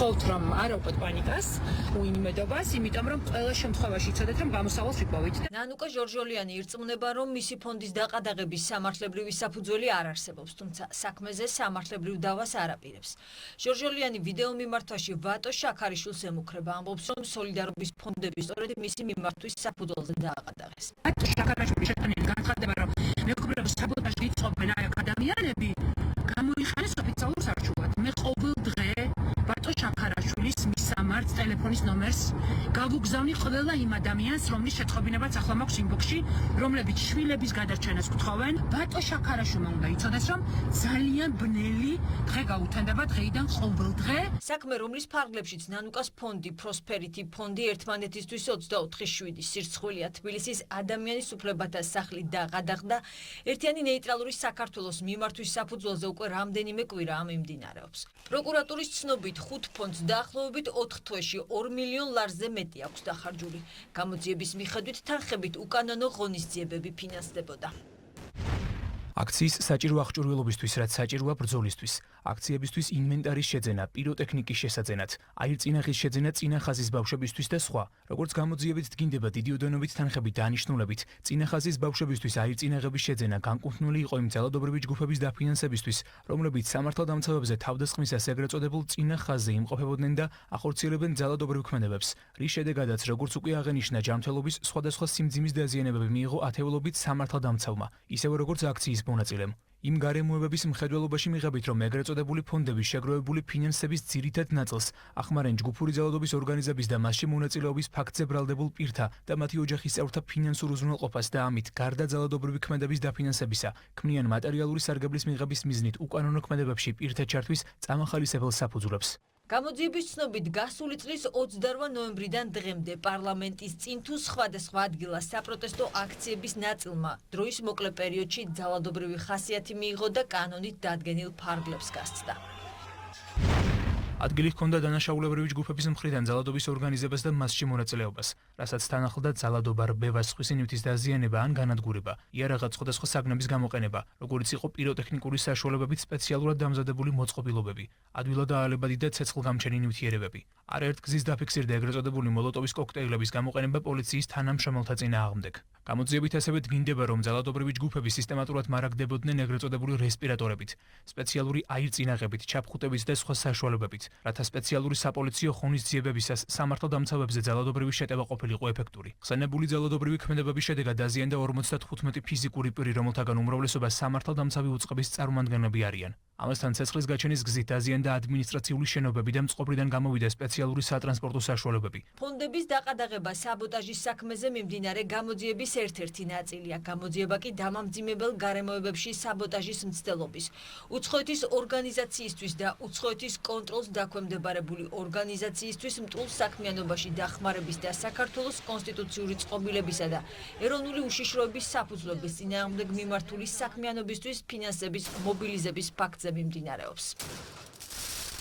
გთხოვთ რომ არ აუყოთ პანიკას, უიმედობას, იმიტომ რომ ყველა შემთხვევაში იცოდეთ რომ გამოსავალს ვიპოვით. ნანუკა ჟორჟოლიანი ირწმუნება რომ მისი ფონდის დაყადაღების სამართლებრივი საფუძველი არ არსებობს, თუმცა საქმეზე სამართლებრივ დავას არ აპირებს. ჟორჟოლიანი ვიდეო მიმართვაში ვატო შაქარიშვილს ემუქრება, ამბობს რომ სოლიდარობის ფონდები სწორედ მისი მიმართვის საფუძველზე დააყადაღეს. ვატო შაქარიშვილის შეტანილი განცხადება რომ მეგობრებო საბოტაჟი იწყობენ აი ადამიანები გამოიხარეს ოფიციალურ სარჩულად. მე ყოველ დღე ვატო შაქარაშვილის მისამართს ტელეფონის ნომერს გავუგზავნი ყველა იმ ადამიანს, რომლის შეწყობინებაც ახლა მაქვს ინბოქსში, რომლებიც შვილების გადარჩენას გთხოვენ. ვატო შაქარაშვილმა უნდა იცოდეს, რომ ძალიან ბნელი დღე გაუთენდება დღეიდან ყოველ დღე. საქმე, რომლის ფარგლებშიც ნანუკას ფონდი, პროსპერითი ფონდი ერთმანეთისთვის 24/7 სირცხვილია თბილისის ადამიანის უფლებათა სახლი დაყადაღდა, ერთიანი ნეიტრალური საქართველოს მიმართვის საფუძველზე უკვე რამდენიმე კვირა მიმდინარეობს. პროკურატურის ცნობით 5 ფონდს დაახლოებით 4 თვეში 2 მილიონ ლარზე მეტი აქვს დახარჯული. გამოძიების მიხედვით თანხებით უკანონო ღონისძიებები ფინანსდებოდა. აქციის საჭირო აღჭურვილობისთვის, რაც საჭიროა ბრძოლისთვის, აქციებისთვის ინვენტარის შეძენა, პიროტექნიკის შესაძენად, აირწინაღის შეძენა წინა ხაზის ბავშვებისთვის და სხვა. როგორც გამოძიებით დგინდება დიდი ოდენობით თანხებით დანიშნულებით, წინა ხაზის ბავშვებისთვის აირწინაღების შეძენა განკუთვნილი იყო იმ ძალადობრივი ჯგუფების დაფინანსებისთვის, რომლებიც სამართალდამცავებზე თავდასხმისას ეგრეთ წოდებულ წინა ხაზზე იმყოფებოდნენ და ახორციელებენ ძალადობრივ ქმედებებს, რის შედეგადაც, როგორც უკვე აღენიშნა, ჯანმრთელობის სხვადასხვა სიმძიმის დაზიანებები მიიღო ათეულობით სამართალდამცავმა, ისევე როგორც აქციის მონაწილემ. იმ გარემოებების მხედველობაში მიღებით, რომ ეგრეთ წოდებული ფონდების შეგროვებული ფინანსების ძირითად ნაწილს ახმარენ ჯგუფური ძალადობის ორგანიზების და მასში მონაწილეობის ფაქტზე ბრალდებულ პირთა და მათი ოჯახის წევრთა ფინანსურ უზრუნველყოფას და ამით გარდა ძალადობრივი ქმედების დაფინანსებისა, ქმნიან მატერიალური სარგებლის მიღების მიზნით უკანონო ქმედებებში პირთა ჩართვის წამახალისებელ საფუძვლებს. გამოძიების ცნობით გასული წლის 28 ნოემბრიდან დღემდე პარლამენტის წინ თუ სხვადასხვა ადგილას საპროტესტო აქციების ნაწილმა დროის მოკლე პერიოდში ძალადობრივი ხასიათი მიიღო და კანონით დადგენილ ფარგლებს გასცდა. ადგილი ჰქონდა დანაშაულებრივი ჯგუფების მხრიდან ძალადობის ორგანიზებას და მასში მონაწილეობას, რასაც თან ახლდა ძალადობა, რბევა, სხვისინივთის დაზიანება ან განადგურება, იარაღად სხვადასხვა საგნების გამოყენება, როგორც იყო პიროტექნიკური საშუალებებით სპეციალურად დამზადებული მოწყობილობები, ადვილად აალებადი და ცეცხლგამჩენი ნივთიერებები. არაერთ გზის დაფიქსირდა ეგრეთ წოდებული მოლოტოვის კოქტეილების გამოყენება პოლიციის თანამშრომელთა წინააღმდეგ. გამოძიებით ასევე დგინდება, რომ ძალადობრივი ჯგუფები სისტემატურად მარაგდებოდნენ ეგრეთ წოდებული რესპირატორებით, სპეციალური აირწინაღებით, ჩაფხუტებით და სხვა საშუალებებით, რათა სპეციალური საპოლიციო ღონისძიებებისას სამართალდამცავებზე ძალადობრივი შეტევა ყოფილიყო ეფექტური. ხსენებული ძალადობრივი ქმედებების შედეგად დაზიანდა 55 ფიზიკური პირი, რომელთაგან უმრავლესობა სამართალდამცავი უწყების წარმომადგენლები არიან. ამასთან ცეცხლის გაჩენის გზით დაზიანდა ადმინისტრაციული შენობები და მწყობრიდან გამოვიდა სპეციალური სატრანსპორტო საშუალებები. ფონდების დაყადაღება საბოტაჟის საქმეზე მიმდინარე გამოძიების ერთ-ერთი ნაწილია. გამოძიება კი დამამძიმებელ გარემოებებში საბოტაჟის მცდელობის, უცხოეთის ორგანიზაციისთვის და უცხოეთის კონტროლს დაქვემდებარებული ორგანიზაციისთვის მტულ საქმიანობაში დახმარების და საქართველოს კონსტიტუციური წყობილებისა და ეროვნული უშიშროების საფუძვლების წინააღმდეგ მიმართული საქმიანობისთვის ფინანსების მობილიზების ფაქტზე მიმდინარეობს.